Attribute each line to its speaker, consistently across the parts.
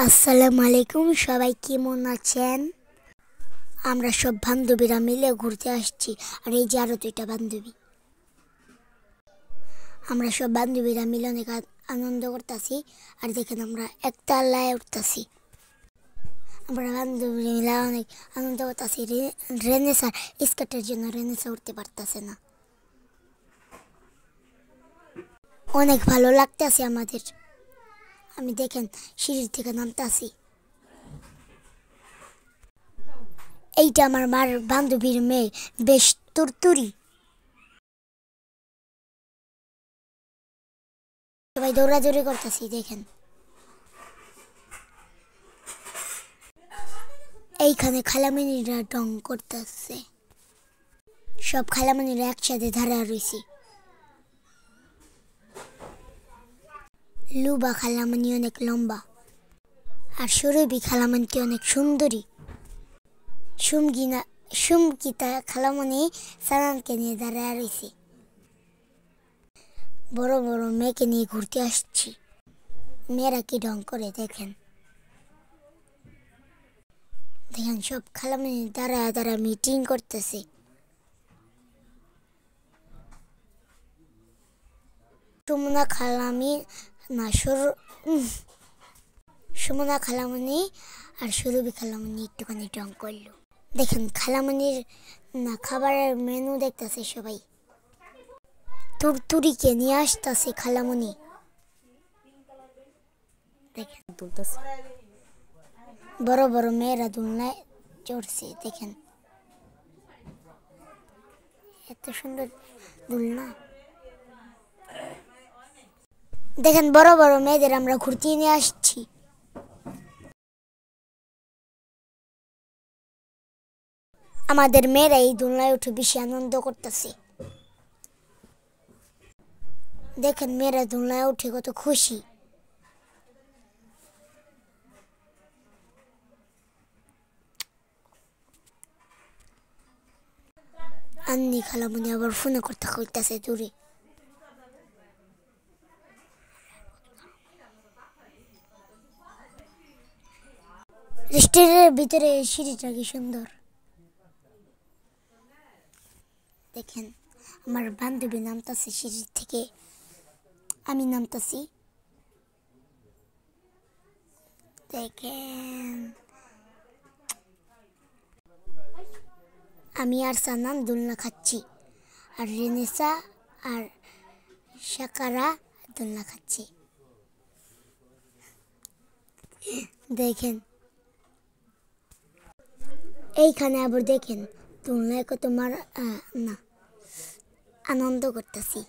Speaker 1: আসসালামু আলাইকুম, সবাই কেমন আছেন? আমরা সব বান্ধবীরা মিলে ঘুরতে আসছি। আর এই যে আরো দুইটা বান্ধবী, আমরা সব বান্ধবীরা মিলে অনেক আনন্দ করতেছি। আর দেখেন আমরা একতলায় উঠতেছি। আমরা বান্ধবী মিলে অনেক আনন্দ করতেছি। রেনেসার স্কার্টের জন্য রেনেসা উঠতে পারতেছে না। অনেক ভালো লাগতেছে আমাদের। আমি দেখেন সিঁড়ি থেকে নামতেছি। এইটা আমার মার বান্ধবীর মেয়ে, বেশ তুরতুরি। সবাই দৌড়াদৌড়ি করতেছি। দেখেন এইখানে খালামণিরা ঢং করতেছে। সব খালামণিরা একসাথে ধারা রয়েছে। লুবা খালামণি অনেক লম্বা, আর সুরভি খালামণিটি অনেক সুন্দরী। সুমকিতা খালামণি সানানকে নিয়ে দাঁড়ায় রয়েছে। বড় বড় মেয়েকে নিয়ে ঘুরতে আসছি। মেয়েরা কি ঢং করে দেখেন। দেখেন সব খালামণি দাঁড়ায় দাঁড়ায় মিটিং করতেছে। সুমনা খালামি না সুমনা খালামণি আর সুরভি খালামণি একটুখানি ঢং করলো। দেখেন খালামণির না খাবারের মেনু দেখতেছে সবাই। তুরতুরিকে নিয়ে আসতেছে খালামণি। দেখেন বড় বড় মেয়েরা দোলনায় চড়ছে। দেখেন এত সুন্দর দোলনা। দেখেন বড় বড় মেয়েদের আমরা ঘুরতে নিয়ে আসছি। আমাদের মেয়েরা এই দোলনায় উঠে বেশি আনন্দ করতেছে। দেখেন মেয়েরা দোলনায় উঠে কত খুশি। আন্নি খালামণি আবার ফোনে কথা কইতাছে দূরে। রেস্টুরেন্টের ভিতরে সিঁড়িটা কি সুন্দর। দেখেন আমার বান্ধবী নামতাছে সিঁড়ি থেকে, আমি নামতাছি। দেখেন আমি আর সানান দোলনা খাচ্ছি, আর রেনেসা আর সাকারা দোলনা খাচ্ছি। দেখেন এইখানে আবার দেখেন দোলনায় কত না আনন্দ করতেছি।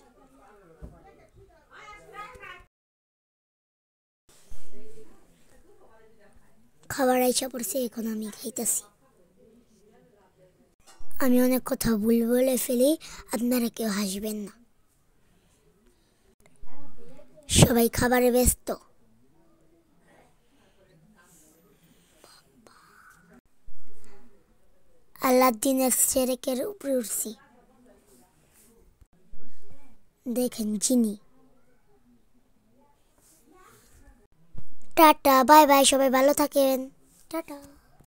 Speaker 1: খাবার আইসা পড়ছে, এখন আমি খাইতেছি। আমি অনেক কথা ভুল বলে ফেলি, আপনারা কেউ হাসবেন না। সবাই খাবারে ব্যস্ত। আলাদিনের চেরেকের উপরে উঠছি। দেখেন চিনি। টাটা, বাই বাই, সবাই ভালো থাকেন। টাটা।